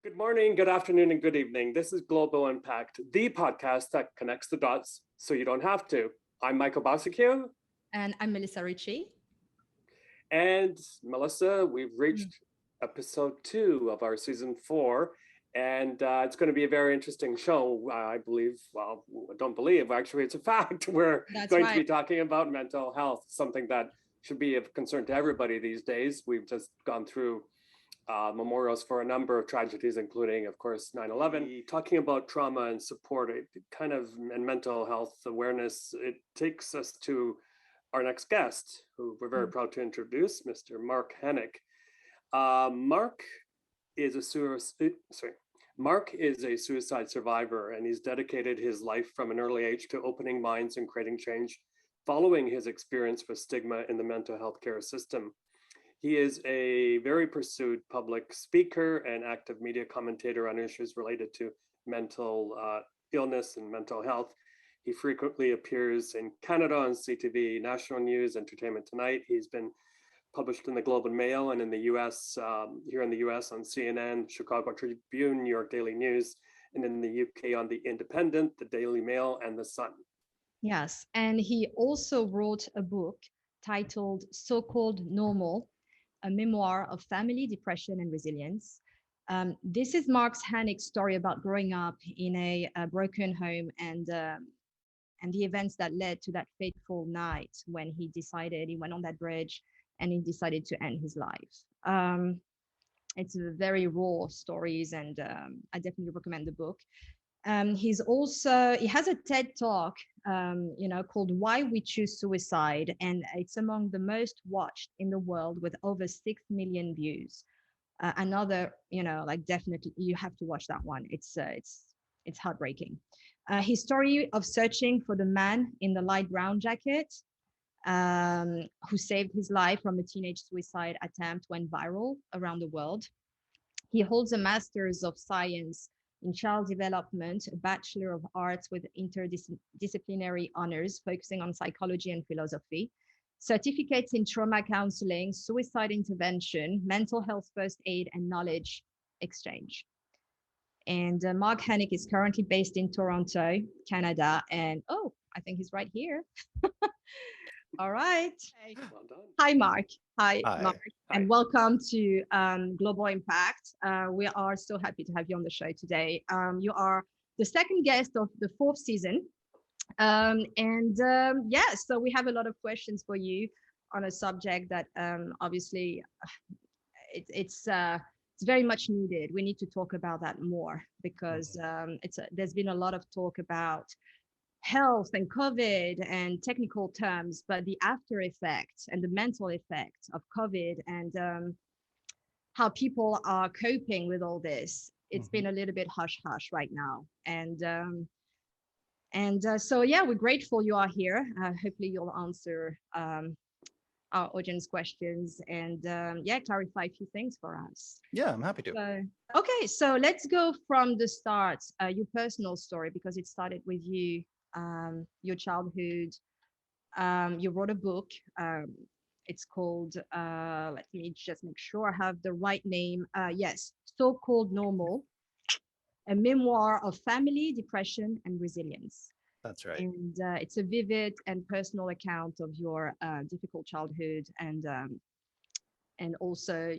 Good morning, good afternoon, and good evening. This is Global Impact, the podcast that connects the dots so you don't have to. I'm Michael Bosicchio. And I'm Melissa Ritchie. And Melissa, we've reached episode 2 of our season 4. And it's going to be a very interesting show, I believe. Well, I don't believe, actually, it's a fact. We're going to be talking about mental health, something that should be of concern to everybody these days. We've just gone through memorials for a number of tragedies, including, of course, 9/11. Talking about trauma and support, and mental health awareness, it takes us to our next guest, who we're very proud to introduce, Mr. Mark HENICK. Mark is a suicide survivor, and he's dedicated his life from an early age to opening minds and creating change following his experience with stigma in the mental health care system. He is a very pursued public speaker and active media commentator on issues related to mental illness and mental health. He frequently appears in Canada on CTV, National News, Entertainment Tonight. He's been published in the Globe and Mail, and in the US, here in the US on CNN, Chicago Tribune, New York Daily News, and in the UK on The Independent, The Daily Mail, and The Sun. Yes, and he also wrote a book titled So-Called Normal, a memoir of family, depression, and resilience. This is Mark HENICK's story about growing up in a broken home and the events that led to that fateful night when he went on that bridge and he decided to end his life. It's a very raw stories, and I definitely recommend the book. He has a TED talk, called Why We Choose Suicide. And it's among the most watched in the world with over 6 million views. Definitely you have to watch that one. It's heartbreaking. His story of searching for the man in the light brown jacket, who saved his life from a teenage suicide attempt, went viral around the world. He holds a Master's of Science in Child Development, a Bachelor of Arts with interdisciplinary honors, focusing on psychology and philosophy, certificates in trauma counseling, suicide intervention, mental health first aid, and knowledge exchange. And Mark HENICK is currently based in Toronto, Canada. And I think he's right here. All right. Well done. Hi, Mark. Hi, Mark. Hi. And welcome to Global Impact. We are so happy to have you on the show today. You are the second guest of the 4th season. So we have a lot of questions for you on a subject that obviously it's very much needed. We need to talk about that more because there's been a lot of talk about health and COVID and technical terms, but the after effects and the mental effects of COVID and how people are coping with all this, it's been a little bit hush-hush right now. We're grateful you are here. Hopefully you'll answer our audience questions and clarify a few things for us. Yeah, I'm happy to. So let's go from the start, your personal story, because it started with you. Your childhood. You wrote a book. It's called, let me just make sure I have the right name. Yes, So-Called Normal, a memoir of family, depression, and resilience. That's right. And it's a vivid and personal account of your difficult childhood and also,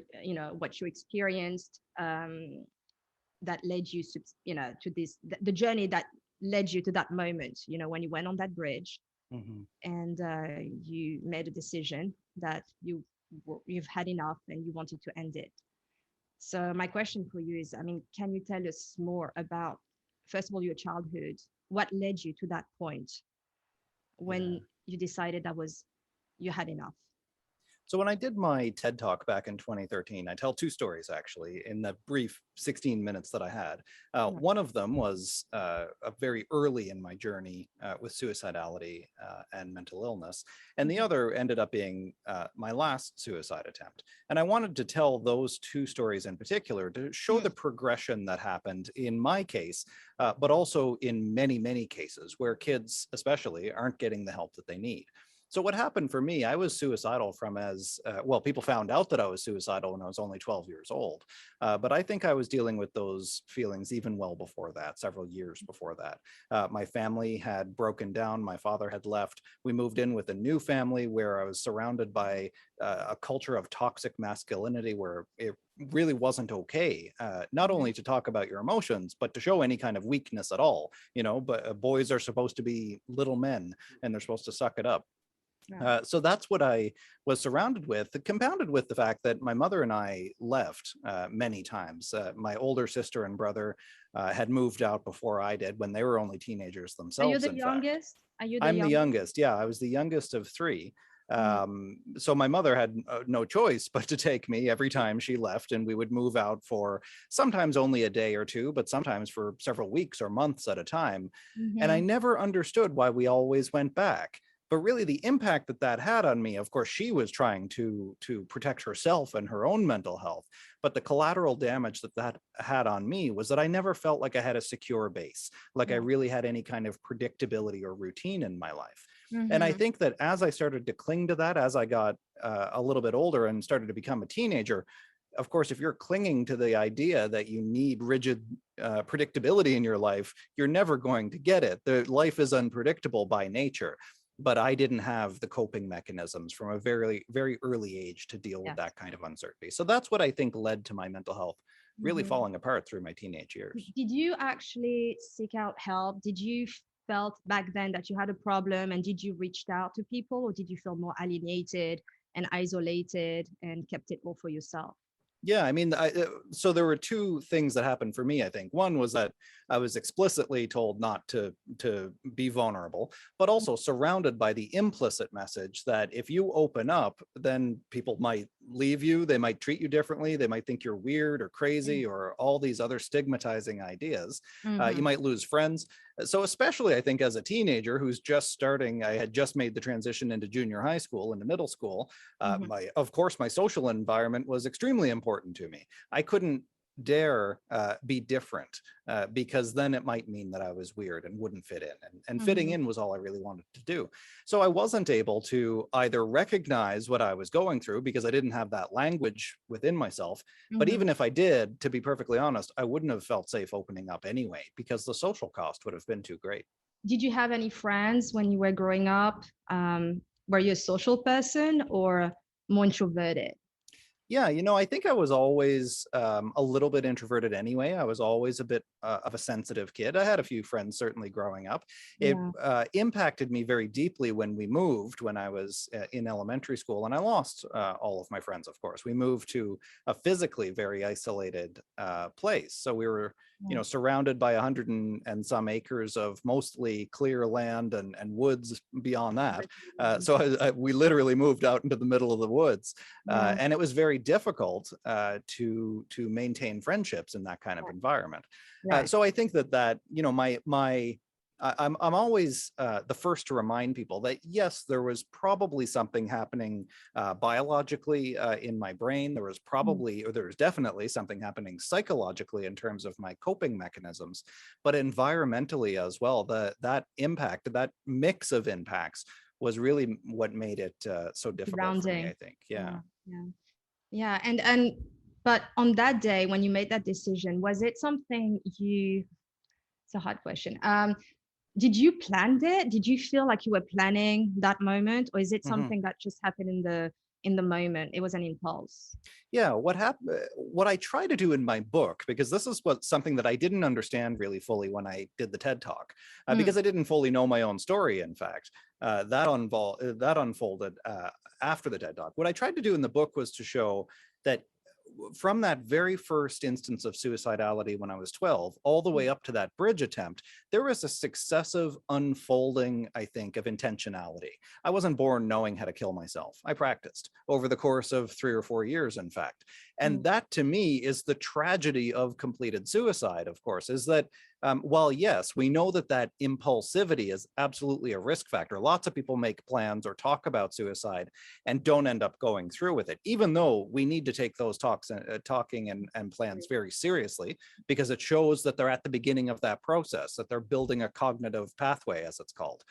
what you experienced that led you to this, the journey that led you to that moment, when you went on that bridge and you made a decision that you've had enough and you wanted to end it. So my question for you is, can you tell us more about, first of all, your childhood? What led you to that point when you decided you had enough? So when I did my TED Talk back in 2013, I tell 2 stories, actually, in the brief 16 minutes that I had. One of them was very early in my journey with suicidality and mental illness. And the other ended up being my last suicide attempt. And I wanted to tell those 2 stories in particular to show the progression that happened in my case, but also in many, many cases where kids especially aren't getting the help that they need. So what happened for me, I was suicidal from well, people found out that I was suicidal when I was only 12 years old. But I think I was dealing with those feelings even well before that, several years before that. My family had broken down. My father had left. We moved in with a new family where I was surrounded by a culture of toxic masculinity where it really wasn't okay, not only to talk about your emotions, but to show any kind of weakness at all. But boys are supposed to be little men and they're supposed to suck it up. Yeah. So that's what I was surrounded with, compounded with the fact that my mother and I left many times. My older sister and brother had moved out before I did when they were only teenagers Are you themselves. the In fact, youngest? Are you the I'm the youngest? youngest. Yeah, I was the youngest of three. Mm. So my mother had no choice but to take me every time she left, and we would move out for sometimes only a day or two, but sometimes for several weeks or months at a time. And I Mhm. never understood why we always went back. But really the impact that that had on me, of course, she was trying to protect herself and her own mental health. But the collateral damage that that had on me was that I never felt like I had a secure base, like I Yeah. really had any kind of predictability or routine in my life. And I Mhm. think that as I started to cling to that, as I got a little bit older and started to become a teenager, of course, if you're clinging to the idea that you need rigid predictability in your life, you're never going to get it. The life is unpredictable by nature. But I didn't have the coping mechanisms from a very, very early age to deal with Yes. that kind of uncertainty. So that's what I think led to my mental health really Mhm. falling apart through my teenage years. Did you actually seek out help? Did you felt back then that you had a problem, and did you reach out to people, or did you feel more alienated and isolated and kept it all for yourself? Yeah, I mean, so there were two things that happened for me, I think. One was that I was explicitly told not to be vulnerable, but also surrounded by the implicit message that if you open up, then people might leave you, they might treat you differently, they might think you're weird or crazy or all these other stigmatizing ideas. You Mm-hmm. might lose friends. So especially, I think, as a teenager who's just starting, I had just made the transition into junior high school, into middle school. Mm-hmm. Of course, my social environment was extremely important to me. I couldn't dare be different because then it might mean that I was weird and wouldn't fit in. And fitting Mm-hmm. in was all I really wanted to do. So I wasn't able to either recognize what I was going through because I didn't have that language within myself. But Mm-hmm. even if I did, to be perfectly honest, I wouldn't have felt safe opening up anyway because the social cost would have been too great. Did you have any friends when you were growing up? Were you a social person or more introverted? Yeah, I think I was always a little bit introverted anyway. I was always a bit of a sensitive kid. I had a few friends certainly growing up. It Yeah. impacted me very deeply when we moved when I was in elementary school, and I lost all of my friends, of course. We moved to a physically very isolated place. So we were, Yeah. surrounded by 100 and some acres of mostly clear land and woods beyond that. We literally moved out into the middle of the woods. Yeah. And it was very difficult to maintain friendships in that kind of environment. Right. So I think that I'm always the first to remind people that yes, there was probably something happening biologically in my brain. There was probably, or there was definitely something happening psychologically in terms of my coping mechanisms, but environmentally as well. That impact, that mix of impacts, was really what made it so difficult for me, Surrounding. I think. Yeah. Yeah. Yeah. Yeah. And but on that day when you made that decision, was it something you, it's a hard question. Did you plan it? Did you feel like you were planning that moment, or is it Mhm. something that just happened in the moment? It was an impulse. Yeah, what happened, what I try to do in my book, because this is something that I didn't understand really fully when I did the TED Talk, Mm. because I didn't fully know my own story, in fact. That unfolded after the TED Talk. What I tried to do in the book was to show that from that very first instance of suicidality when I was 12, all the way up to that bridge attempt, there was a successive unfolding, I think, of intentionality. I wasn't born knowing how to kill myself. I practiced over the course of 3 or 4 years, in fact. And Mm. that to me is the tragedy of completed suicide, of course, is that while yes, we know that impulsivity is absolutely a risk factor. Lots of people make plans or talk about suicide and don't end up going through with it, even though we need to take those talking and plans very seriously, because it shows that they're at the beginning of that process, that they're building a cognitive pathway, as it's called.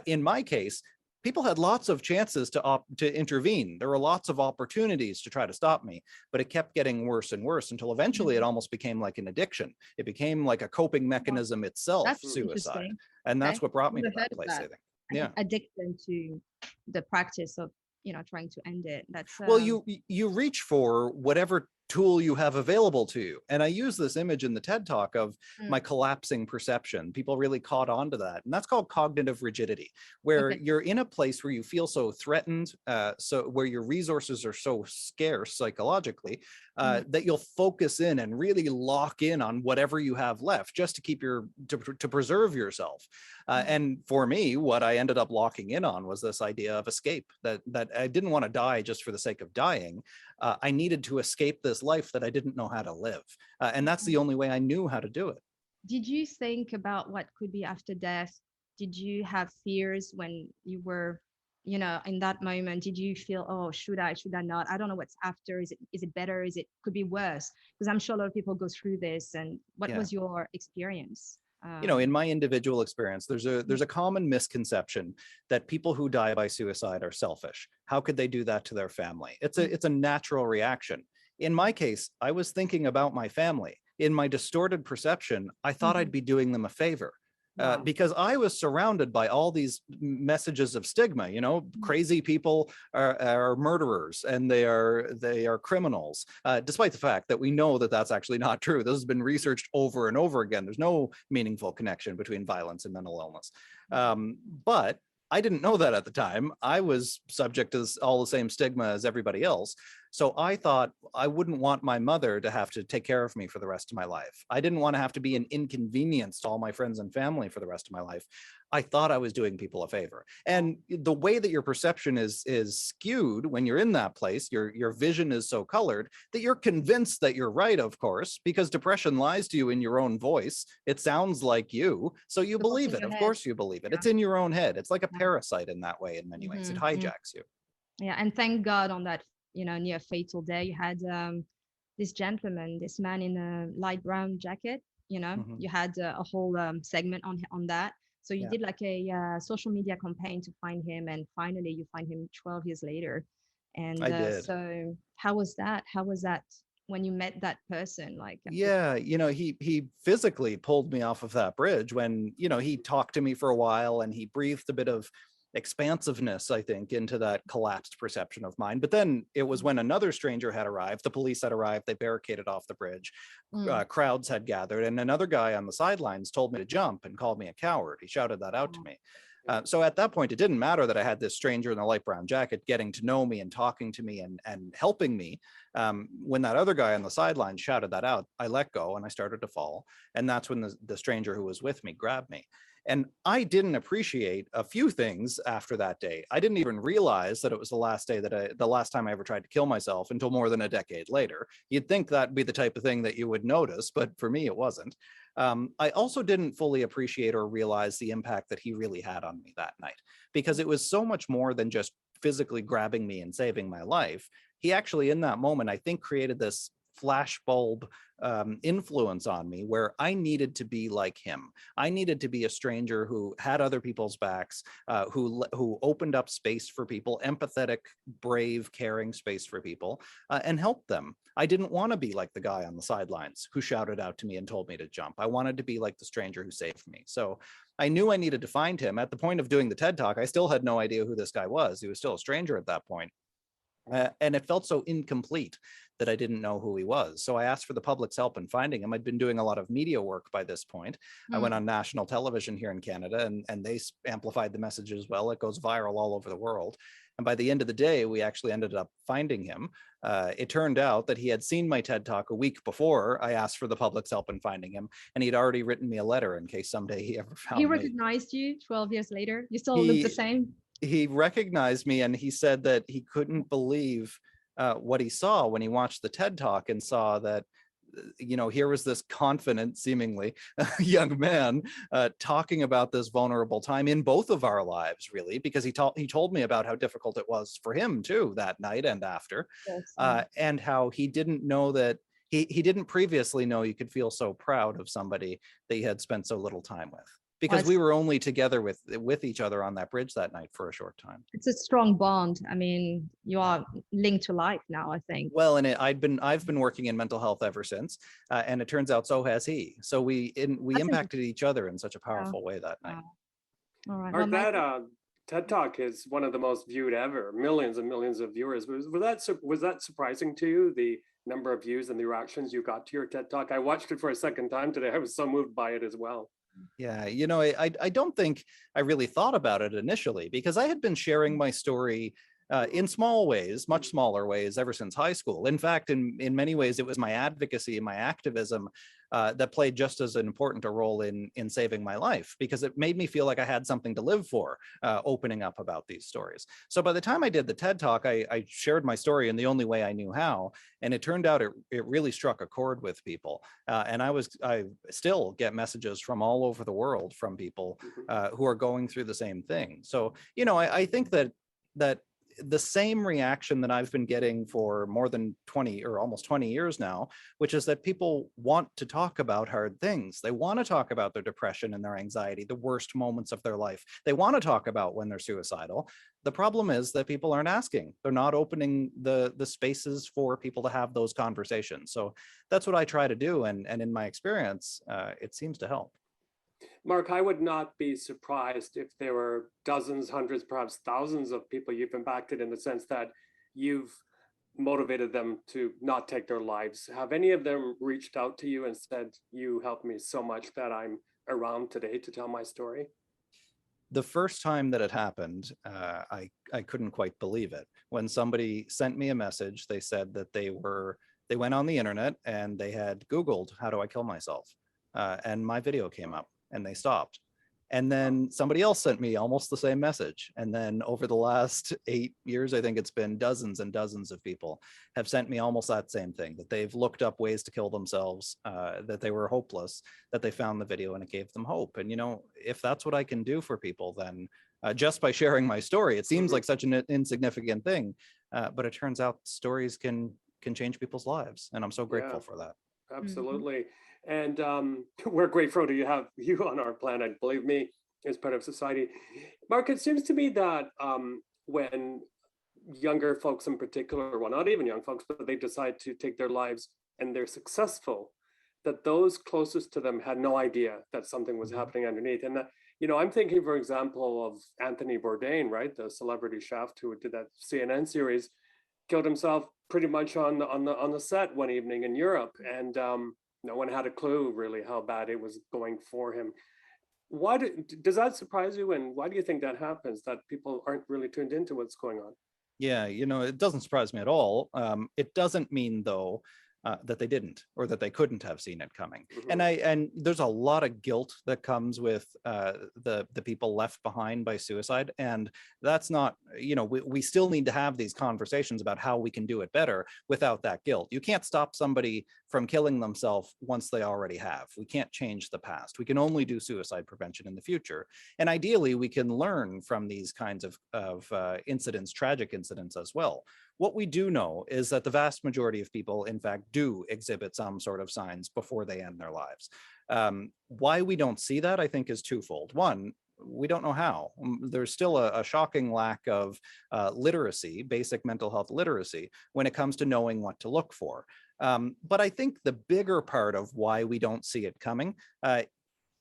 In my case, people had lots of chances to intervene. There were lots of opportunities to try to stop me, but it kept getting worse and worse until eventually it almost became like an addiction. It became like a coping mechanism itself, That's suicide. interesting. And that's Okay. what brought me to Never that heard of place, I that. think. Yeah. Addiction to the practice of, trying to end it. That's Well, you reach for whatever tool you have available to you. And I use this image in the TED Talk of my collapsing perception. People really caught on to that. And that's called cognitive rigidity, where you're in a place where you feel so threatened, so where your resources are so scarce psychologically, that you'll focus in and really lock in on whatever you have left just to keep to preserve yourself. And for me, what I ended up locking in on was this idea of escape, that I didn't want to die just for the sake of dying. I needed to escape this life that I didn't know how to live. And that's the only way I knew how to do it. Did you think about what could be after death? Did you have fears when you were, in that moment? Did you feel, oh, should I not? I don't know what's after. Is it better? Could be worse? Because I'm sure a lot of people go through this. And what was your experience? In my individual experience, there's a common misconception that people who die by suicide are selfish. How could they do that to their family? It's a natural reaction. In my case, I was thinking about my family. In my distorted perception, I thought I'd be doing them a favor. Because I was surrounded by all these messages of stigma, crazy people are murderers and they are criminals, despite the fact that we know that that's actually not true. This has been researched over and over again. There's no meaningful connection between violence and mental illness. But I didn't know that at the time. I was subject to all the same stigma as everybody else. So I thought I wouldn't want my mother to have to take care of me for the rest of my life. I didn't want to have to be an inconvenience to all my friends and family for the rest of my life. I thought I was doing people a favor. And the way that your perception is skewed when you're in that place, your vision is so colored that you're convinced that you're right, of course, because depression lies to you in your own voice. It sounds like you, so you believe it. Of course you believe it. It's in your own head. It's like a parasite in that way in many ways. It hijacks you. Yeah, and thank God on that, near fatal day, you had this gentleman, this man in a light brown jacket, you had a whole segment on that. So you did like a social media campaign to find him, and finally you find him 12 years later. And I did. So how was that? How was that when you met that person? Like, yeah, he physically pulled me off of that bridge when, he talked to me for a while and he breathed a bit of expansiveness, I think, into that collapsed perception of mine. But then it was when another stranger had arrived, the police had arrived, they barricaded off the bridge, crowds had gathered, and another guy on the sidelines told me to jump and called me a coward. He shouted that out to me. So at that point, it didn't matter that I had this stranger in a light brown jacket getting to know me and talking to me and helping me. When that other guy on the sidelines shouted that out, I let go and I started to fall. And that's when the stranger who was with me grabbed me. And I didn't appreciate a few things after that day. I didn't even realize that it was the last time I ever tried to kill myself until more than a decade later. You'd think that'd be the type of thing that you would notice, but for me, it wasn't. I also didn't fully appreciate or realize the impact that he really had on me that night, because it was so much more than just physically grabbing me and saving my life. He actually, in that moment, I think created this flashbulb influence on me where I needed to be like him. I needed to be a stranger who had other people's backs, who opened up space for people, empathetic, brave, caring space for people, and helped them. I didn't want to be like the guy on the sidelines who shouted out to me and told me to jump. I wanted to be like the stranger who saved me. So I knew I needed to find him. At the point of doing the TED Talk, I still had no idea who this guy was. He was still a stranger at that point. And it felt so incomplete that I didn't know who he was. So I asked for the public's help in finding him. I'd been doing a lot of media work by this point. I went on national television here in Canada, and they amplified the message as well. It goes viral all over the world. And by the end of the day, we actually ended up finding him. It turned out that he had seen my TED Talk a week before I asked for the public's help in finding him. And he'd already written me a letter in case someday he ever found me. He recognized you 12 years later? You still look the same? He recognized me, and he said that he couldn't believe what he saw when he watched the TED Talk and saw that, here was this confident, seemingly young man talking about this vulnerable time in both of our lives, really, because he told me about how difficult it was for him too that night and after, and how he didn't know that he didn't previously know you could feel so proud of somebody that you had spent so little time with. because Well, we were only together with each other on that bridge that night for a short time. it's a strong bond. I mean, you are linked to life now, I think. Well, and I've been working in mental health ever since, and it turns out so has he. So we impacted each other in such a powerful way that night. Wow. All right. Mark, Well, that TED Talk is one of the most viewed ever, millions and millions of viewers. Was that surprising to you, the number of views and the reactions you got to your TED Talk? I watched it for a second time today. I was so moved by it as well. Yeah, I don't think I really thought about it initially, because I had been sharing my story in small ways, much smaller ways, ever since high school. In fact, in many ways, it was my advocacy and my activism that played just as important a role in saving my life, because it made me feel like I had something to live for, opening up about these stories. So by the time I did the TED Talk, I shared my story in the only way I knew how, and it turned out it really struck a chord with people. And I still get messages from all over the world from people who are going through the same thing. So I think that the same reaction that I've been getting for more than 20 or almost 20 years now, which is that people want to talk about hard things. They want to talk about their depression and their anxiety, the worst moments of their life. They want to talk about when they're suicidal. The problem is that people aren't asking. They're not opening the spaces for people to have those conversations. So that's what I try to do. And in my experience, it seems to help. Mark, I would not be surprised if there were dozens, hundreds, perhaps thousands of people you've impacted, in the sense that you've motivated them to not take their lives. Have any of them reached out to you and said, you helped me so much that I'm around today to tell my story? The first time that it happened, I couldn't quite believe it. When somebody sent me a message, they said that they went on the internet and they had Googled, how do I kill myself? And my video came up and they stopped. And then somebody else sent me almost the same message. And then over the last 8 years, I think it's been dozens and dozens of people have sent me almost that same thing, that they've looked up ways to kill themselves, that they were hopeless, that they found the video and it gave them hope. And, if that's what I can do for people, then just by sharing my story, it seems like such an insignificant thing, but it turns out stories can change people's lives. And I'm so grateful for that. Absolutely. And we're grateful to have you on our planet, believe me, as part of society. Mark, it seems to me that when younger folks in particular, well, not even young folks, but they decide to take their lives and they're successful, that those closest to them had no idea that something was happening underneath. And I'm thinking, for example, of Anthony Bourdain, right? The celebrity chef who did that CNN series, killed himself pretty much on the set one evening in Europe. And no one had a clue really how bad it was going for him. Does that surprise you? And why do you think that happens, that people aren't really tuned into what's going on? Yeah, it doesn't surprise me at all. It doesn't mean, though, that they didn't, or that they couldn't have seen it coming. And there's a lot of guilt that comes with the people left behind by suicide, and that's not, we still need to have these conversations about how we can do it better without that guilt. You can't stop somebody from killing themselves once they already have. We can't change the past. We can only do suicide prevention in the future, and ideally we can learn from these kinds of incidents, tragic incidents as well. What we do know is that the vast majority of people, in fact, do exhibit some sort of signs before they end their lives. Why we don't see that, I think, is twofold. One, we don't know how. There's still a shocking lack of literacy, basic mental health literacy, when it comes to knowing what to look for. But I think the bigger part of why we don't see it coming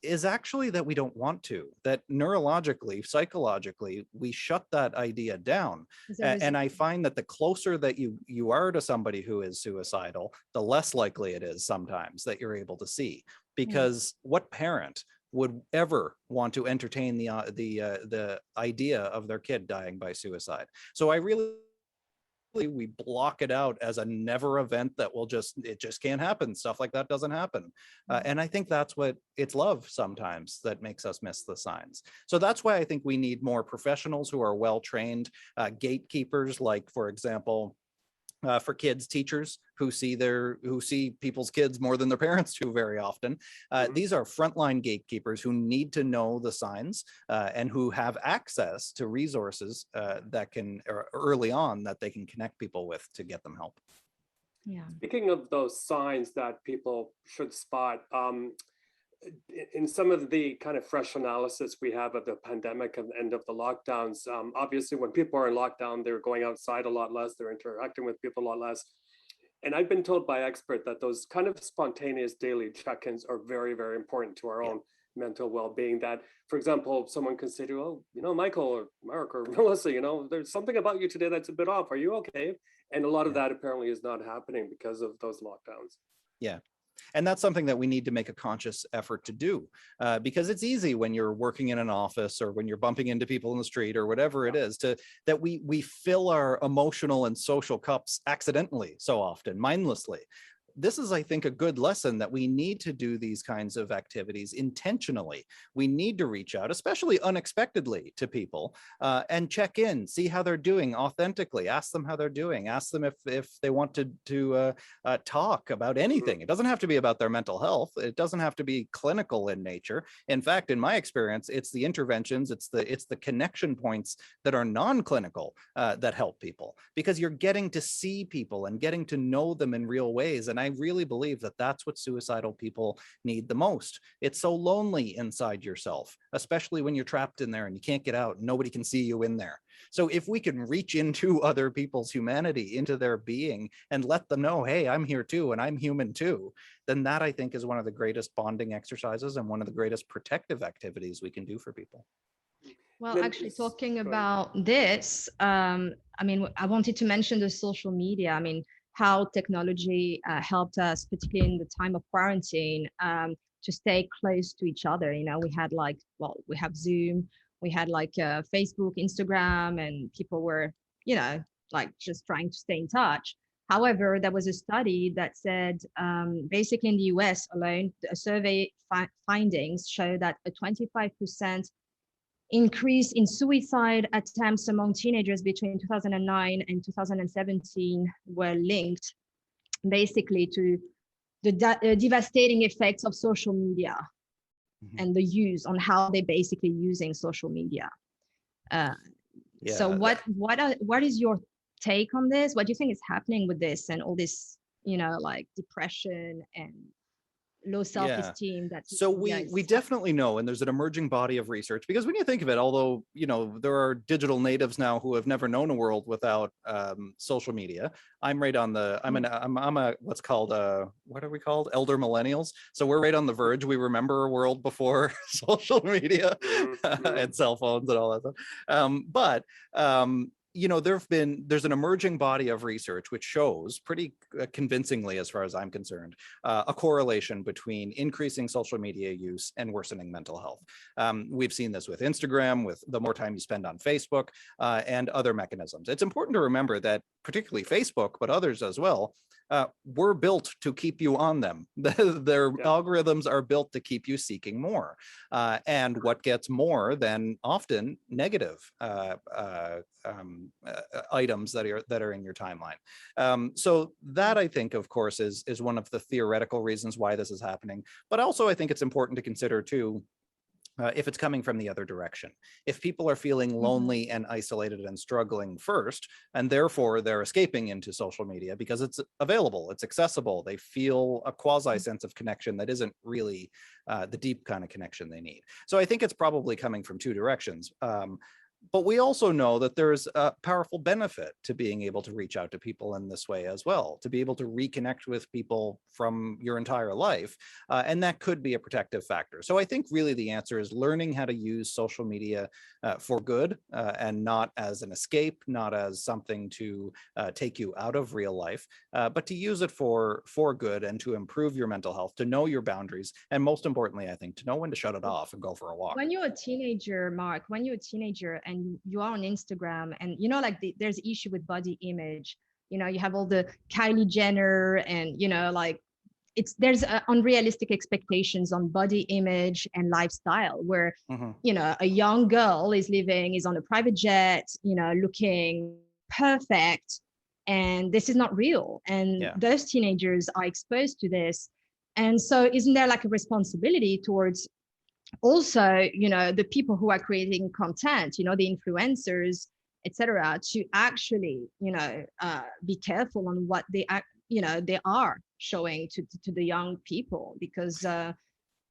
is actually that we don't want to, that neurologically, psychologically, we shut that idea down. And I find that the closer that you are to somebody who is suicidal, the less likely it is sometimes that you're able to see. Because what parent would ever want to entertain the idea of their kid dying by suicide? So we block it out as a never event that it just can't happen. Stuff like that doesn't happen. And I think that's what it's love sometimes that makes us miss the signs. So that's why I think we need more professionals who are well-trained, gatekeepers, like, for example, for kids, teachers who see people's kids more than their parents do very often. These are frontline gatekeepers who need to know the signs and who have access to resources that can, early on, that they can connect people with to get them help. Yeah. Speaking of those signs that people should spot, in some of the kind of fresh analysis we have of the pandemic and end of the lockdowns, obviously when people are in lockdown, they're going outside a lot less, they're interacting with people a lot less. And I've been told by experts that those kind of spontaneous daily check-ins are very, very important to our own mental well-being. That, for example, someone can say to you, oh, you know, Michael or Mark or Melissa, you know, there's something about you today that's a bit off. Are you okay? And a lot of that apparently is not happening because of those lockdowns. Yeah. And that's something that we need to make a conscious effort to do, because it's easy when you're working in an office or when you're bumping into people in the street or whatever it is, that we fill our emotional and social cups accidentally so often, mindlessly. This is, I think, a good lesson that we need to do these kinds of activities intentionally. We need to reach out, especially unexpectedly, to people and check in, see how they're doing authentically, ask them how they're doing, ask them if they want to talk about anything. It doesn't have to be about their mental health. It doesn't have to be clinical in nature. In fact, in my experience, it's the interventions, it's the connection points that are non-clinical that help people, because you're getting to see people and getting to know them in real ways. And I really believe that that's what suicidal people need the most. It's so lonely inside yourself, especially when you're trapped in there and you can't get out and nobody can see you in there. So if we can reach into other people's humanity, into their being, and let them know, hey, I'm here too, and I'm human too, then that, I think, is one of the greatest bonding exercises and one of the greatest protective activities we can do for people. Well, actually, talking about this, I mean, I wanted to mention the social media. I mean, how technology helped us, particularly in the time of quarantine, to stay close to each other. You know, we had we have Zoom, we had Facebook, Instagram, and people were, you know, just trying to stay in touch. However, there was a study that said, basically in the US alone, a survey findings show that a 25% increase in suicide attempts among teenagers between 2009 and 2017 were linked basically to the devastating effects of social media and the use on how they're basically using social media. So what is your take on this? What do you think is happening with this and all this, you know, depression and low self-esteem? So we definitely know, and there's an emerging body of research, because when you think of it, although, you know, there are digital natives now who have never known a world without social media. I'm right on the, I'm a what's called what are we called, elder millennials, so we're right on the verge. We remember a world before social media and cell phones and all that stuff. But you know, there's an emerging body of research which shows pretty convincingly, as far as I'm concerned, a correlation between increasing social media use and worsening mental health. We've seen this with Instagram, with the more time you spend on Facebook, and other mechanisms. It's important to remember that particularly Facebook, but others as well, were built to keep you on them. Their algorithms are built to keep you seeking more. And what gets more than often negative items that are in your timeline. So that, I think, of course, is one of the theoretical reasons why this is happening. But also, I think it's important to consider too, if it's coming from the other direction. If people are feeling lonely and isolated and struggling first, and therefore they're escaping into social media because it's available, it's accessible, they feel a quasi sense of connection that isn't really the deep kind of connection they need. So I think it's probably coming from two directions. But we also know that there's a powerful benefit to being able to reach out to people in this way as well, to be able to reconnect with people from your entire life. And that could be a protective factor. So I think really the answer is learning how to use social media for good and not as an escape, not as something to take you out of real life, but to use it for good and to improve your mental health, to know your boundaries, and most importantly, I think, to know when to shut it off and go for a walk. When you're a teenager, Mark, when you're a teenager and you are on Instagram and, you know, there's issue with body image, you know, you have all the Kylie Jenner and, you know, there's unrealistic expectations on body image and lifestyle where, you know, a young girl is on a private jet, you know, looking perfect, and this is not real. And those teenagers are exposed to this. And so isn't there a responsibility towards also, you know, the people who are creating content, you know, the influencers, etc., to actually, you know, be careful on what they are showing to the young people, because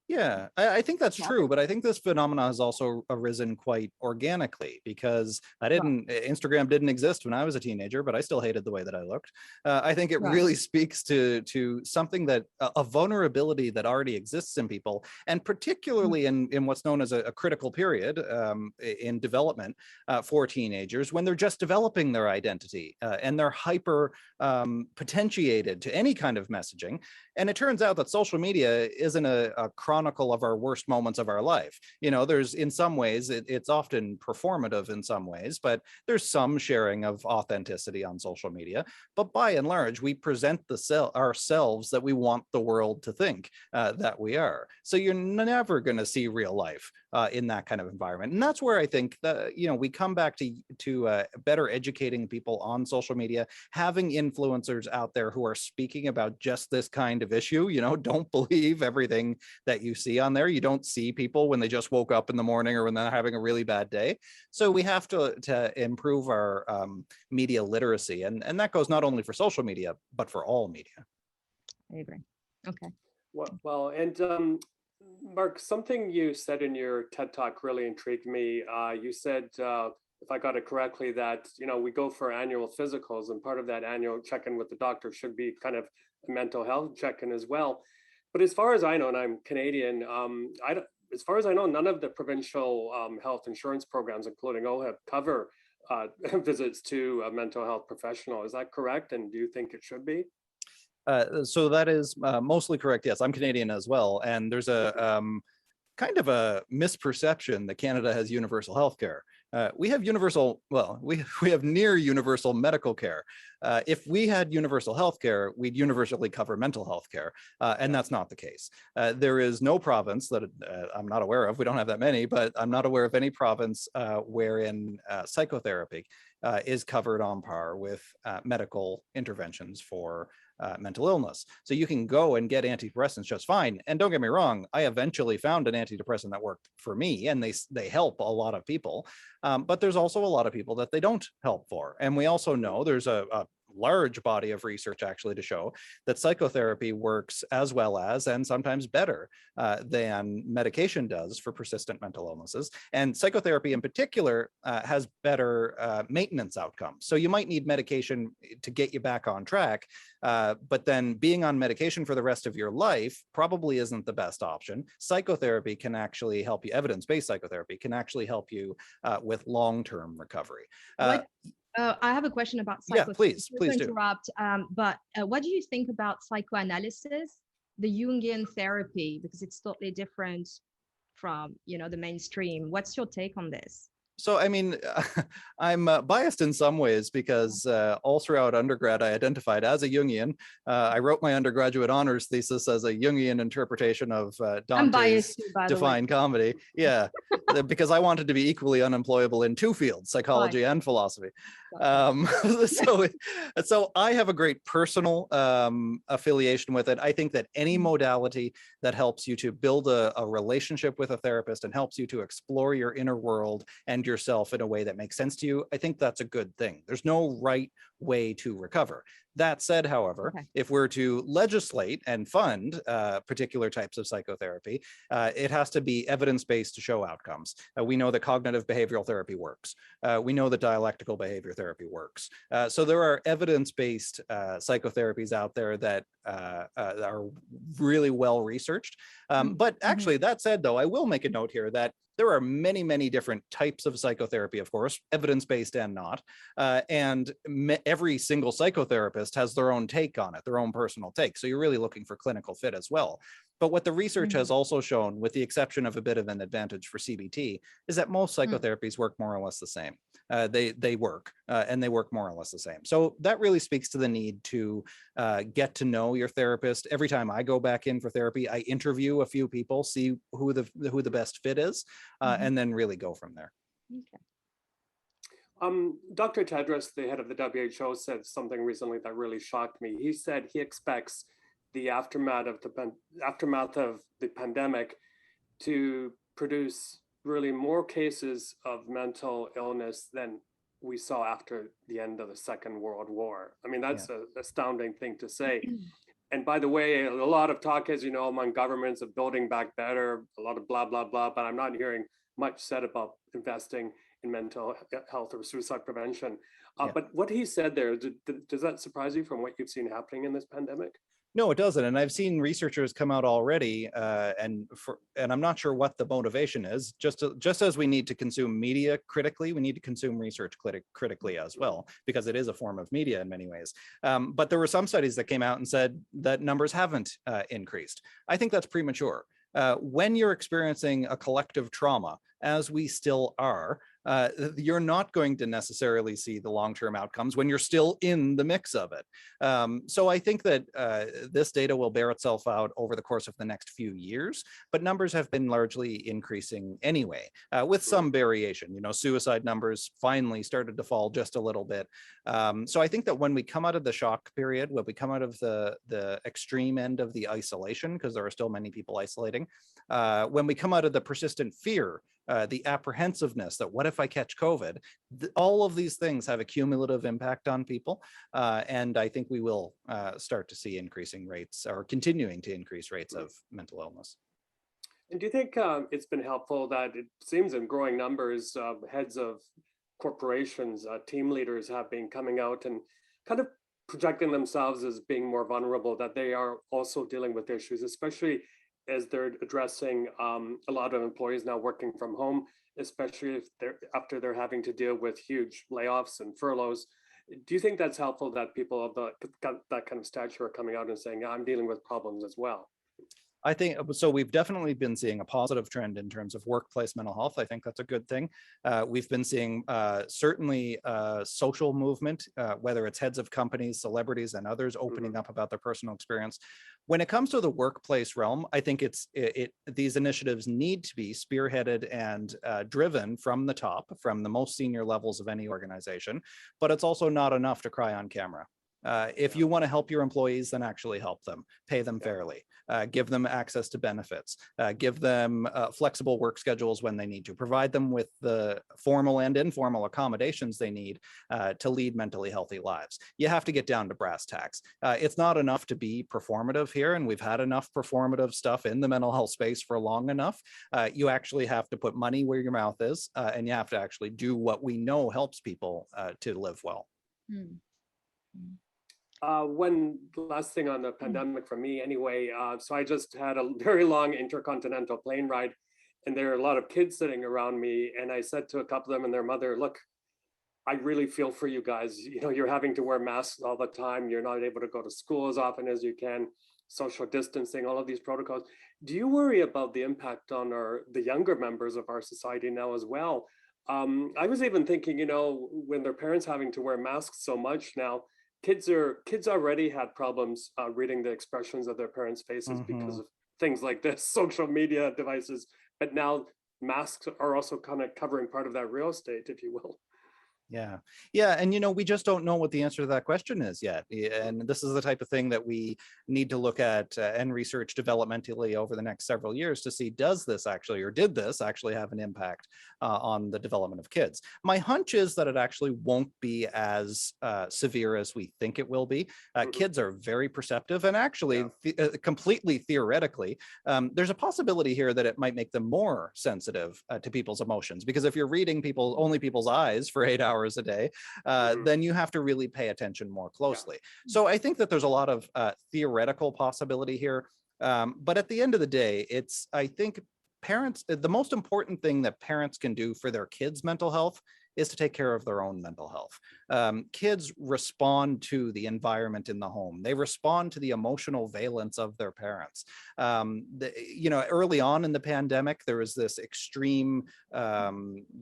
Yeah, I think that's Yeah. true, but I think this phenomenon has also arisen quite organically because Right. Instagram didn't exist when I was a teenager, but I still hated the way that I looked. I think it Right. really speaks to something that a vulnerability that already exists in people, and particularly in what's known as a critical period in development for teenagers when they're just developing their identity and they're hyper potentiated to any kind of messaging. And it turns out that social media isn't a chronicle of our worst moments of our life. You know, there's in some ways, it's often performative in some ways, but there's some sharing of authenticity on social media. But by and large, we present ourselves that we want the world to think that we are. So you're never going to see real life in that kind of environment. And that's where I think that, you know, we come back to better educating people on social media, having influencers out there who are speaking about just this kind of issue. You know, don't believe everything that you see on there. You don't see people when they just woke up in the morning or when they're having a really bad day. So we have to improve our media literacy. And that goes not only for social media, but for all media. I agree. Okay. Well, and Mark, something you said in your TED Talk really intrigued me. You said, if I got it correctly, that, you know, we go for annual physicals, and part of that annual check-in with the doctor should be kind of a mental health check-in as well. But as far as I know, and I'm Canadian, as far as I know, none of the provincial health insurance programs, including OHIP, cover visits to a mental health professional. Is that correct? And do you think it should be? So that is mostly correct. Yes, I'm Canadian as well. And there's a kind of a misperception that Canada has universal health care. We have we have near universal medical care. If we had universal health care, we'd universally cover mental health care, and that's not the case. There is no province that I'm not aware of, we don't have that many, but I'm not aware of any province wherein psychotherapy is covered on par with medical interventions for mental illness. So you can go and get antidepressants just fine. And don't get me wrong, I eventually found an antidepressant that worked for me, and they help a lot of people. But there's also a lot of people that they don't help for. And we also know there's a large body of research actually to show that psychotherapy works as well as, and sometimes better than medication does for persistent mental illnesses. And psychotherapy in particular has better maintenance outcomes. So you might need medication to get you back on track, but then being on medication for the rest of your life probably isn't the best option. Psychotherapy can actually help you, evidence-based psychotherapy can actually help you with long-term recovery. I have a question about psychotherapy. Yeah, please do. Interrupt, but what do you think about psychoanalysis, the Jungian therapy, because it's totally different from, you know, the mainstream? What's your take on this? So, I mean, I'm biased in some ways because all throughout undergrad, I identified as a Jungian. I wrote my undergraduate honors thesis as a Jungian interpretation of Dante's Divine Comedy. Yeah, because I wanted to be equally unemployable in two fields, psychology and philosophy. So I have a great personal affiliation with it. I think that any modality that helps you to build a relationship with a therapist and helps you to explore your inner world and yourself in a way that makes sense to you, I think that's a good thing. There's no right way to recover. That said, however, if we're to legislate and fund particular types of psychotherapy, it has to be evidence-based to show outcomes. We know that cognitive behavioral therapy works. We know that dialectical behavior therapy works. So there are evidence-based psychotherapies out there that are really well researched. But actually, that said, though, I will make a note here that there are many, many different types of psychotherapy, of course, evidence-based and not. And every single psychotherapist has their own take on it, their own personal take. So you're really looking for clinical fit as well. But what the research has also shown, with the exception of a bit of an advantage for CBT, is that most psychotherapies work more or less the same. They work, and they work more or less the same. So that really speaks to the need to get to know your therapist. Every time I go back in for therapy, I interview a few people, see who the best fit is, and then really go from there. Okay. Dr. Tedros, the head of the WHO, said something recently that really shocked me. He said he expects the aftermath of the pandemic to produce really more cases of mental illness than we saw after the end of the Second World War. I mean, that's an astounding thing to say. And by the way, a lot of talk, as you know, among governments of building back better, a lot of blah, blah, blah, but I'm not hearing much said about investing in mental health or suicide prevention. Yeah. But what he said there, does that surprise you from what you've seen happening in this pandemic? No, it doesn't. And I've seen researchers come out already, and I'm not sure what the motivation is. Just as we need to consume media critically, we need to consume research critically as well, because it is a form of media in many ways. But there were some studies that came out and said that numbers haven't increased. I think that's premature. When you're experiencing a collective trauma, as we still are, you're not going to necessarily see the long-term outcomes when you're still in the mix of it. So I think that this data will bear itself out over the course of the next few years, but numbers have been largely increasing anyway, with some variation. You know, suicide numbers finally started to fall just a little bit. So I think that when we come out of the shock period, when we come out of the extreme end of the isolation, because there are still many people isolating, when we come out of the persistent fear, the apprehensiveness that what if I catch COVID, all of these things have a cumulative impact on people. And I think we will start to see increasing rates, or continuing to increase rates of mental illness. And do you think it's been helpful that it seems in growing numbers, heads of corporations, team leaders have been coming out and kind of projecting themselves as being more vulnerable, that they are also dealing with issues, especially as they're addressing a lot of employees now working from home, especially if after they're having to deal with huge layoffs and furloughs. Do you think that's helpful that people of that kind of stature are coming out and saying, I'm dealing with problems as well? I think so. We've definitely been seeing a positive trend in terms of workplace mental health. I think that's a good thing. We've been seeing certainly social movement, whether it's heads of companies, celebrities, and others opening up about their personal experience. When it comes to the workplace realm, I think these initiatives need to be spearheaded and driven from the top, from the most senior levels of any organization. But it's also not enough to cry on camera. If you want to help your employees, then actually help them, pay them fairly, give them access to benefits, give them flexible work schedules when they need to, provide them with the formal and informal accommodations they need to lead mentally healthy lives. You have to get down to brass tacks. It's not enough to be performative here, and we've had enough performative stuff in the mental health space for long enough. You actually have to put money where your mouth is, and you have to actually do what we know helps people to live well. One last thing on the pandemic for me anyway. So I just had a very long intercontinental plane ride, and there are a lot of kids sitting around me. And I said to a couple of them and their mother, look, I really feel for you guys. You know, you're having to wear masks all the time. You're not able to go to school as often as you can, social distancing, all of these protocols. Do you worry about the impact on the younger members of our society now as well? I was even thinking, you know, when their parents having to wear masks so much now, kids already had problems reading the expressions of their parents' faces because of things like this, social media devices. But now masks are also kind of covering part of that real estate, if you will. Yeah. And, you know, we just don't know what the answer to that question is yet. And this is the type of thing that we need to look at and research developmentally over the next several years to see, did this actually have an impact on the development of kids? My hunch is that it actually won't be as severe as we think it will be. Kids are very perceptive, and actually completely theoretically, there's a possibility here that it might make them more sensitive to people's emotions, because if you're reading only people's eyes for 8 hours a day, then you have to really pay attention more closely. So I think that there's a lot of theoretical possibility here. But at the end of the day, I think parents, the most important thing that parents can do for their kids' mental health is to take care of their own mental health. Kids respond to the environment in the home. They respond to the emotional valence of their parents. You know, early on in the pandemic, there was this extreme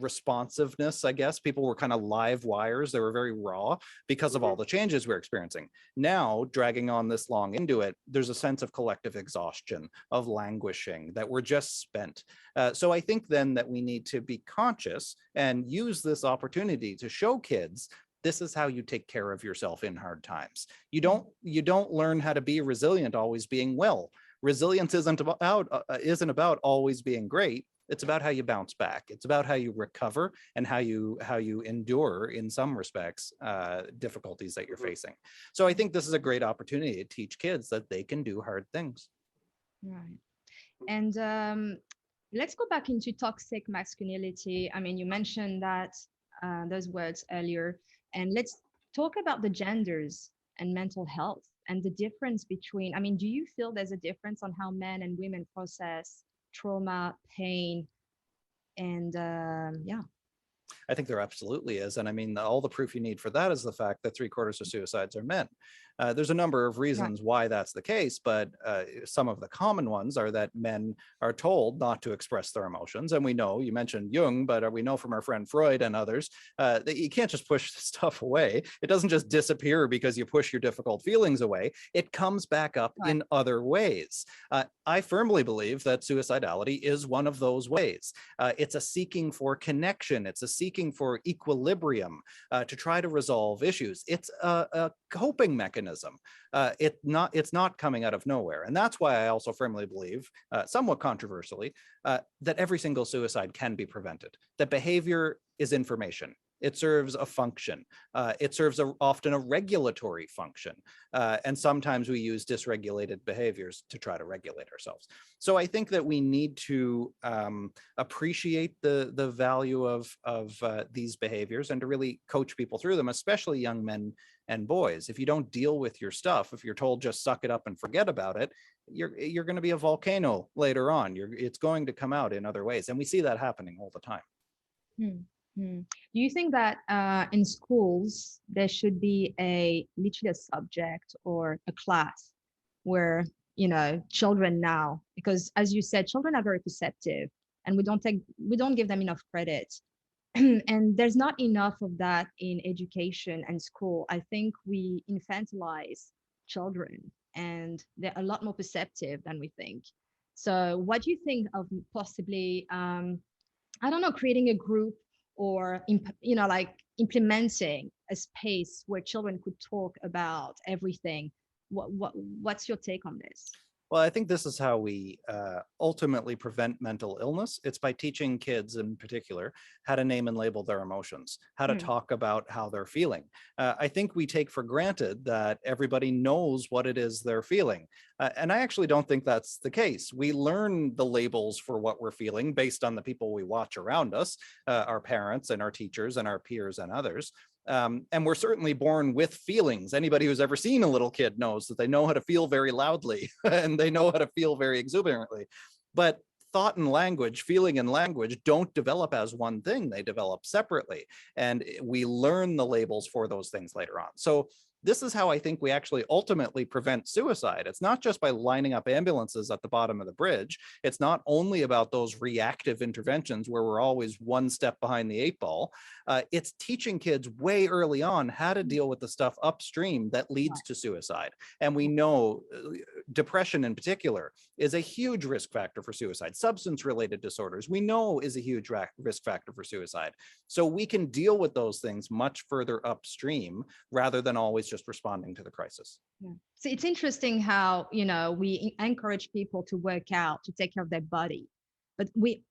responsiveness, I guess. People were kind of live wires. They were very raw because of all the changes we're experiencing. Now, dragging on this long into it, there's a sense of collective exhaustion, of languishing, that we're just spent. So I think then that we need to be conscious and use this opportunity to show kids, this is how you take care of yourself in hard times. You don't learn how to be resilient always being well. Resilience isn't about always being great. It's about how you bounce back. It's about how you recover and how you endure, in some respects, difficulties that you're facing. So I think this is a great opportunity to teach kids that they can do hard things. Right. And let's go back into toxic masculinity. I mean, you mentioned that those words earlier, and let's talk about the genders and mental health and the difference between, I mean, do you feel there's a difference on how men and women process trauma, pain, and yeah? I think there absolutely is. And I mean, all the proof you need for that is the fact that 3/4 of suicides are men. There's a number of reasons why that's the case, but some of the common ones are that men are told not to express their emotions. And we know, you mentioned Jung, but we know from our friend Freud and others that you can't just push stuff away. It doesn't just disappear because you push your difficult feelings away. It comes back up in other ways. I firmly believe that suicidality is one of those ways. It's a seeking for connection. It's a seeking for equilibrium to try to resolve issues. It's a coping mechanism. It's not coming out of nowhere. And that's why I also firmly believe, somewhat controversially, that every single suicide can be prevented. That behavior is information. It serves a function. It serves often a regulatory function. And sometimes we use dysregulated behaviors to try to regulate ourselves. So I think that we need to appreciate the value of these behaviors and to really coach people through them, especially young men and boys. If you don't deal with your stuff, if you're told just suck it up and forget about it, you're going to be a volcano later on. It's going to come out in other ways. And we see that happening all the time. Do you think that in schools there should be literally a subject or a class where, you know, children now, because as you said, children are very perceptive and we don't give them enough credit. And there's not enough of that in education and school. I think we infantilize children and they're a lot more perceptive than we think. So what do you think of possibly, I don't know, creating a group or, you know, like implementing a space where children could talk about everything? What's your take on this? Well, I think this is how we ultimately prevent mental illness. It's by teaching kids in particular how to name and label their emotions, how to talk about how they're feeling. I think we take for granted that everybody knows what it is they're feeling. And I actually don't think that's the case. We learn the labels for what we're feeling based on the people we watch around us, our parents and our teachers and our peers and others. And we're certainly born with feelings. Anybody who's ever seen a little kid knows that they know how to feel very loudly and they know how to feel very exuberantly. But thought and language, feeling and language don't develop as one thing. They develop separately. And we learn the labels for those things later on. So this is how I think we actually ultimately prevent suicide. It's not just by lining up ambulances at the bottom of the bridge. It's not only about those reactive interventions where we're always one step behind the 8 ball. It's teaching kids way early on how to deal with the stuff upstream that leads to suicide. And we know depression in particular is a huge risk factor for suicide. Substance-related disorders, we know, is a huge risk factor for suicide. So we can deal with those things much further upstream rather than always just responding to the crisis. Yeah. So it's interesting how, you know, we encourage people to work out, to take care of their body, but we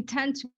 tend to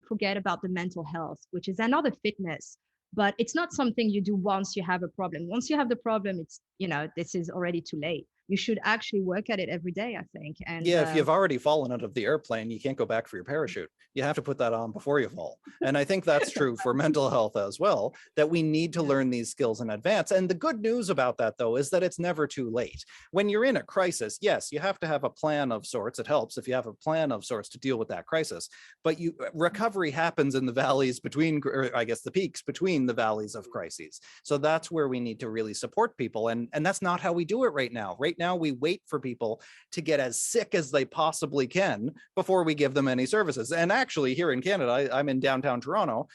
forget about the mental health, which is another fitness, but it's not something you do once you have a problem. Once you have the problem, it's, you know, this is already too late. You should actually work at it every day, I think. And yeah, if you've already fallen out of the airplane, you can't go back for your parachute. You have to put that on before you fall. And I think that's true for mental health as well, that we need to learn these skills in advance. And the good news about that, though, is that it's never too late. When you're in a crisis, yes, you have to have a plan of sorts. It helps if you have a plan of sorts to deal with that crisis. But recovery happens in the valleys between, or I guess the peaks between the valleys of crises. So that's where we need to really support people. And that's not how we do it right now. Right now, we wait for people to get as sick as they possibly can before we give them any services. And actually, here in Canada, I'm in downtown Toronto,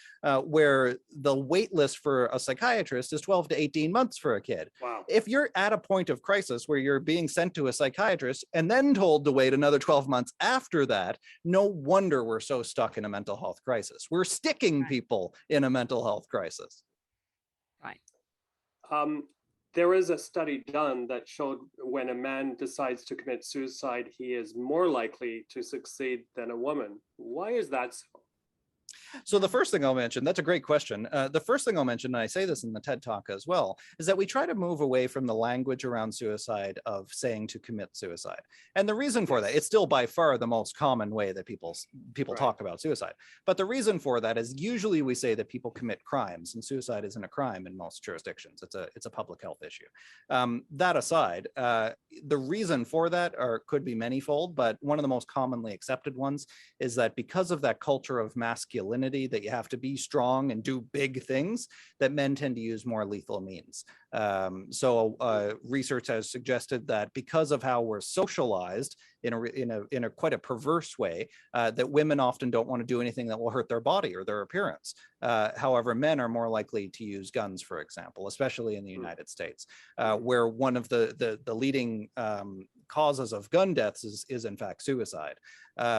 where the wait list for a psychiatrist is 12 to 18 months for a kid. Wow. If you're at a point of crisis where you're being sent to a psychiatrist and then told to wait another 12 months after that, no wonder we're so stuck in a mental health crisis. We're sticking people in a mental health crisis. Right. there is a study done that showed when a man decides to commit suicide, he is more likely to succeed than a woman. Why is that so? So the first thing I'll mention, that's a great question. The first thing I'll mention, and I say this in the TED Talk as well, is that we try to move away from the language around suicide of saying to commit suicide. And the reason for that, it's still by far the most common way that people Right. talk about suicide. But the reason for that is usually we say that people commit crimes, and suicide isn't a crime in most jurisdictions. It's a public health issue. That aside, the reason for that could be manyfold, but one of the most commonly accepted ones is that because of that culture of masculinity, that you have to be strong and do big things, that men tend to use more lethal means. Research has suggested that because of how we're socialized in a quite a perverse way, that women often don't want to do anything that will hurt their body or their appearance. However, men are more likely to use guns, for example, especially in the United States, where one of the leading causes of gun deaths is in fact suicide.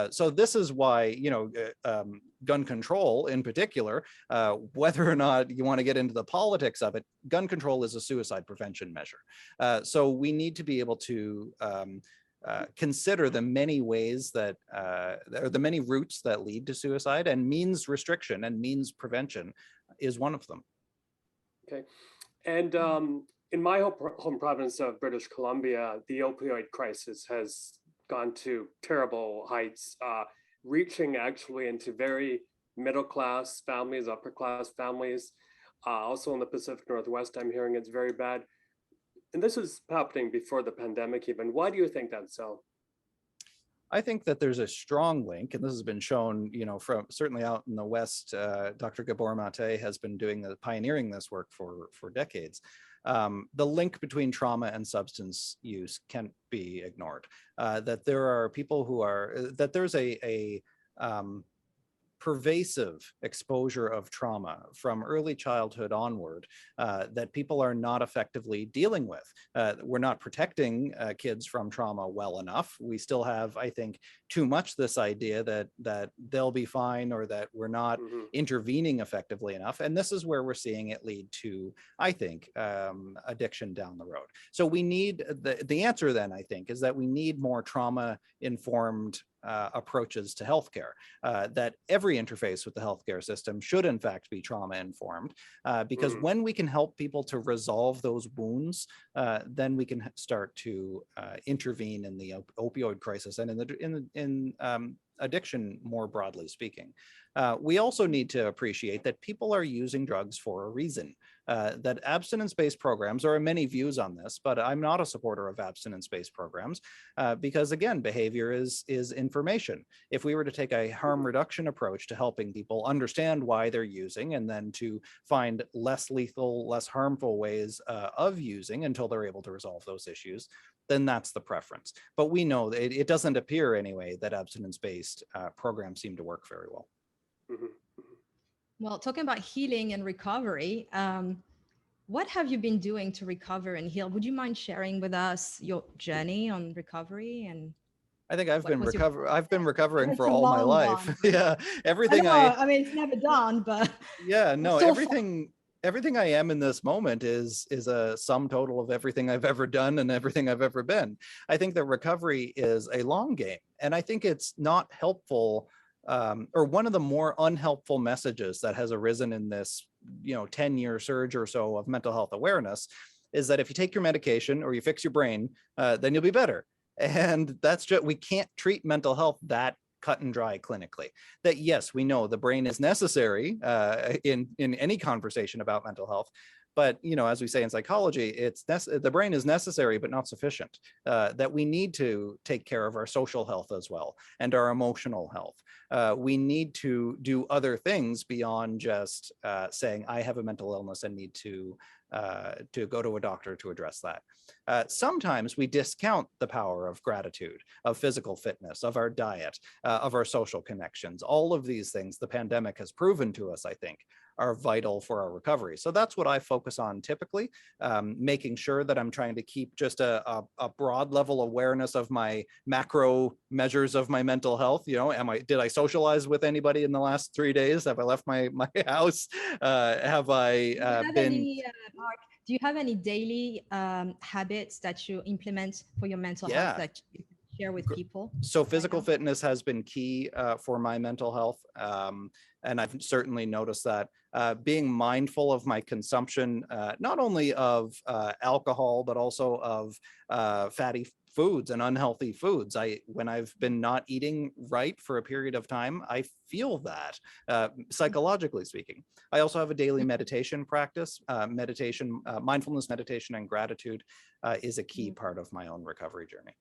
So this is why, gun control in particular, whether or not you want to get into the politics of it, gun control is a suicide prevention measure. So we need to be able to consider the many ways that, or the many routes that lead to suicide, and means restriction and means prevention is one of them. Okay. And in my home province of British Columbia, the opioid crisis has gone to terrible heights, reaching actually into very middle-class families, upper-class families. Also in the Pacific Northwest, I'm hearing it's very bad. And this is happening before the pandemic even. Why do you think that's so? I think that there's a strong link, and this has been shown, from certainly out in the West. Dr. Gabor Mate has been pioneering this work for decades. The link between trauma and substance use can't be ignored. That there are people that there's a pervasive exposure of trauma from early childhood onward that people are not effectively dealing with. We're not protecting kids from trauma well enough. We still have, I think, too much this idea that they'll be fine, or that we're not intervening effectively enough. And this is where we're seeing it lead to, I think, addiction down the road. So we need, the answer then, I think, is that we need more trauma-informed approaches to healthcare, that every interface with the healthcare system should in fact be trauma informed, because when we can help people to resolve those wounds, then we can start to intervene in the opioid crisis and in addiction more broadly speaking. We also need to appreciate that people are using drugs for a reason, that abstinence-based programs, there are many views on this, but I'm not a supporter of abstinence-based programs because, again, behavior is information. If we were to take a harm reduction approach to helping people understand why they're using, and then to find less lethal, less harmful ways of using until they're able to resolve those issues, then that's the preference. But we know that it doesn't appear anyway that abstinence-based programs seem to work very well. Well, talking about healing and recovery, what have you been doing to recover and heal? Would you mind sharing with us your journey on recovery? And I think I've been recovering for all my life. Yeah, everything I mean, it's never done, but yeah, no, everything I am in this moment is a sum total of everything I've ever done and everything I've ever been. I think that recovery is a long game, and I think it's not helpful, or one of the more unhelpful messages that has arisen in this 10-year surge or so of mental health awareness is that if you take your medication or you fix your brain, then you'll be better. And that's just, we can't treat mental health that cut and dry clinically. That yes, we know the brain is necessary in any conversation about mental health, but as we say in psychology, the brain is necessary but not sufficient. That we need to take care of our social health as well, and our emotional health. We need to do other things beyond just saying I have a mental illness and need to go to a doctor to address that. Sometimes we discount the power of gratitude, of physical fitness, of our diet, of our social connections. All of these things the pandemic has proven to us, I think, are vital for our recovery. So that's what I focus on typically, making sure that I'm trying to keep just a broad level awareness of my macro measures of my mental health. Did I socialize with anybody in the last 3 days? Have I left my house? Have I been... Mark, Do you have any daily habits that you implement for your mental health Yeah. that you can share with people? So right physical now? fitness has been key for my mental health. And I've certainly noticed that being mindful of my consumption, not only of alcohol, but also of fatty foods and unhealthy foods. When I've been not eating right for a period of time, I feel that psychologically speaking. I also have a daily meditation practice. Mindfulness meditation and gratitude is a key part of my own recovery journey.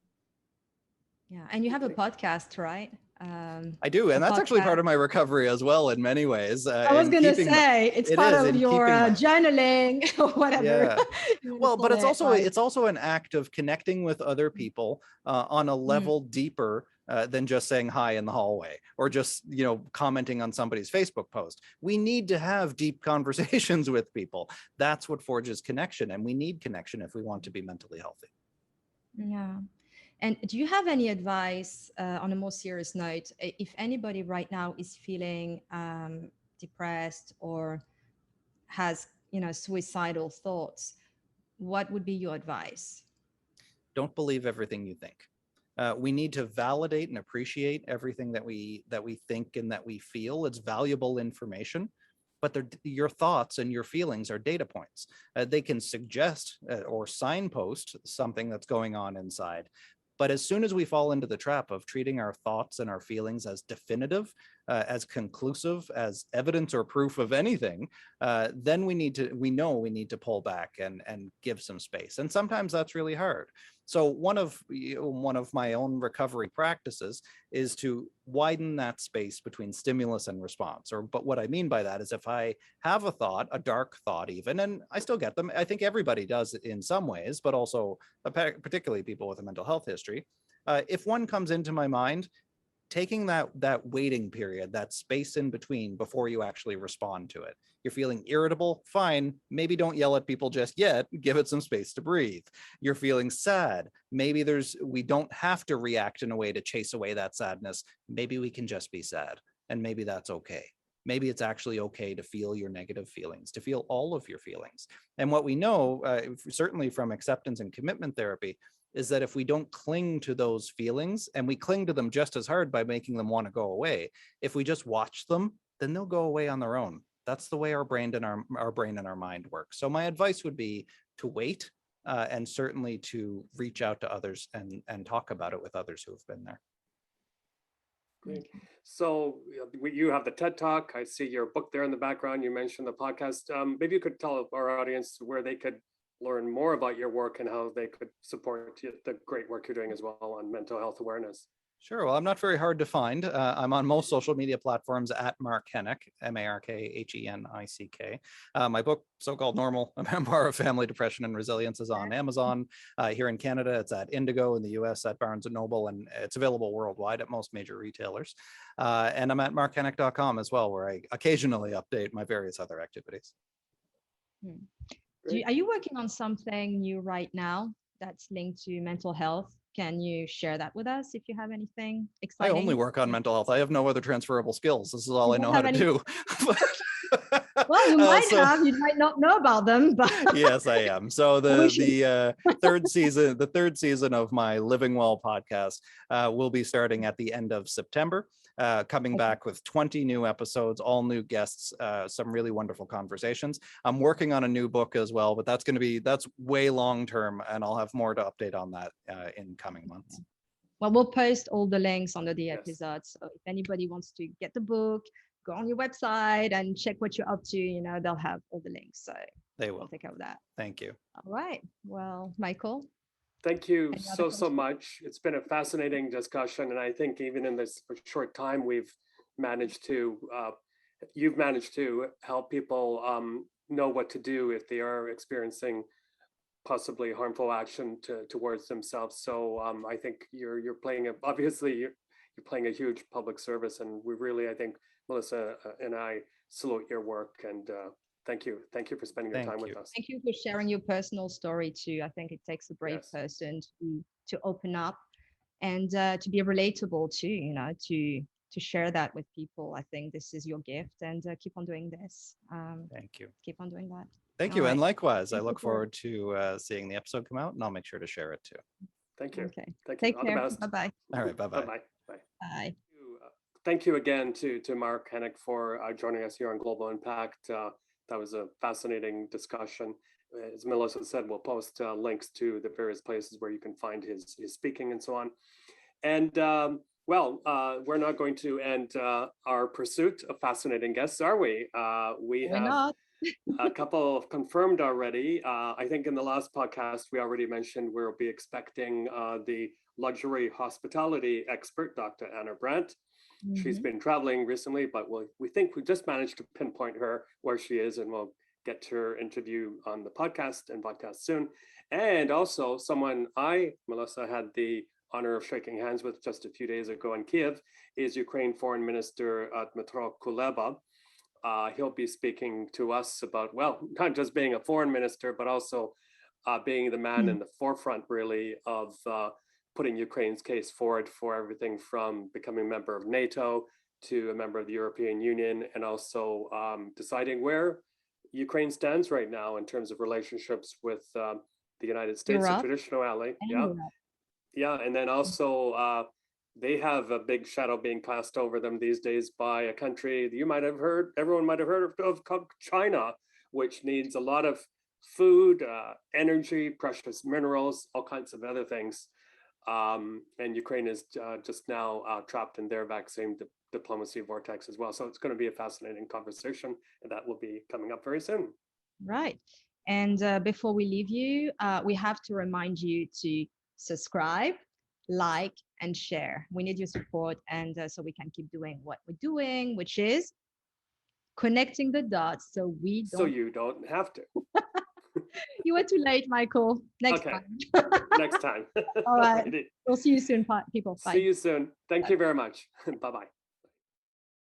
Yeah, and you have a podcast, right? I do, and a that's actually podcast. part of my recovery as well in many ways. I was going to say it's part of your journaling or whatever. Yeah. Well, but it's right? also an act of connecting with other people on a level deeper than just saying hi in the hallway or just, commenting on somebody's Facebook post. We need to have deep conversations with people. That's what forges connection, and we need connection if we want to be mentally healthy. Yeah. And do you have any advice on a more serious note? If anybody right now is feeling depressed or has, suicidal thoughts, what would be your advice? Don't believe everything you think. We need to validate and appreciate everything that we think and that we feel. It's valuable information, but your thoughts and your feelings are data points. They can suggest or signpost something that's going on inside. But as soon as we fall into the trap of treating our thoughts and our feelings as definitive, as conclusive, as evidence or proof of anything, then we know we need to pull back and give some space. And sometimes that's really hard. So one of my own recovery practices is to widen that space between stimulus and response. But what I mean by that is if I have a thought, a dark thought even, and I still get them, I think everybody does it in some ways, but also particularly people with a mental health history. If one comes into my mind, taking that waiting period, that space in between before you actually respond to it. You're feeling irritable, fine. Maybe don't yell at people just yet. Give it some space to breathe. You're feeling sad. Maybe we don't have to react in a way to chase away that sadness. Maybe we can just be sad, and maybe that's okay. Maybe it's actually okay to feel your negative feelings, to feel all of your feelings. And what we know, certainly from acceptance and commitment therapy, is that if we don't cling to those feelings, and we cling to them just as hard by making them want to go away, if we just watch them, then they'll go away on their own. That's the way our brain and our mind work. So my advice would be to wait and certainly to reach out to others and talk about it with others who have been there. Great. So you have the TED Talk. I see your book there in the background. You mentioned the podcast. Maybe you could tell our audience where they could learn more about your work and how they could support the great work you're doing as well on mental health awareness. Sure. Well, I'm not very hard to find. I'm on most social media platforms at Mark HENICK, MarkHenick. My book, So-Called Normal, A Memoir of Family Depression and Resilience, is on Amazon. Here in Canada, it's at Indigo. In the US, at Barnes & Noble, and it's available worldwide at most major retailers. And I'm at markhennick.com as well, where I occasionally update my various other activities. Are you working on something new right now that's linked to mental health? Can you share that with us if you have anything exciting? I only work on mental health. I have no other transferable skills. This is all I know how to do. Well, you might have. You might not know about them, but yes, I am. So the third season of my Living Well podcast will be starting at the end of September. Coming back with 20 new episodes, all new guests, some really wonderful conversations. I'm working on a new book as well, but that's way long term, and I'll have more to update on that in coming months. Well, we'll post all the links under the episode. So if anybody wants to get the book, go on your website and check what you're up to. They'll have all the links. So they will take care of that. Thank you. All right. Well, Michael. Thank you so much. It's been a fascinating discussion, and I think even in this short time, you've managed to help people know what to do if they are experiencing possibly harmful action towards themselves. So I think you're playing you're playing a huge public service, and we really, I think, Melissa and I salute your work, and thank you for spending your time with us. Thank you for sharing your personal story too. I think it takes a brave person to open up and to be relatable too, to share that with people. I think this is your gift, and keep on doing this. Thank you. Keep on doing that. Thank All you. And right. likewise, I Thank you look for- forward to seeing the episode come out, and I'll make sure to share it too. Thank you. Okay. Thank you. Take All care. the best. Bye-bye. All right. Bye-bye. Bye-bye. Bye. Bye. Thank you again to Mark HENICK for joining us here on Global Impact. That was a fascinating discussion. As Melissa said, we'll post links to the various places where you can find his speaking and so on. And we're not going to end our pursuit of fascinating guests, are we? We We're have not. a couple confirmed already. I think in the last podcast, we already mentioned we'll be expecting the luxury hospitality expert, Dr. Anna Brandt. She's been traveling recently, but we think we just managed to pinpoint her where she is, and we'll get her interview on the podcast soon. And also someone Melissa, had the honor of shaking hands with just a few days ago in Kiev is Ukraine Foreign Minister Dmytro Kuleba. He'll be speaking to us about, well, not just being a foreign minister, but also being the man in the forefront, really, of putting Ukraine's case forward for everything from becoming a member of NATO to a member of the European Union, and also deciding where Ukraine stands right now in terms of relationships with the United States, a traditional ally. Yeah, and then also they have a big shadow being cast over them these days by a country that everyone might have heard of, called China, which needs a lot of food, energy, precious minerals, all kinds of other things. And Ukraine is just now trapped in their vaccine diplomacy vortex as well. So it's going to be a fascinating conversation, and that will be coming up very soon. Right. And before we leave you, we have to remind you to subscribe, like, and share. We need your support, and so we can keep doing what we're doing, which is connecting the dots so you don't have to. You were too late, Michael. Next time. Next time. All right. We'll see you soon, people. Bye. See you soon. Thank you very much. Bye-bye.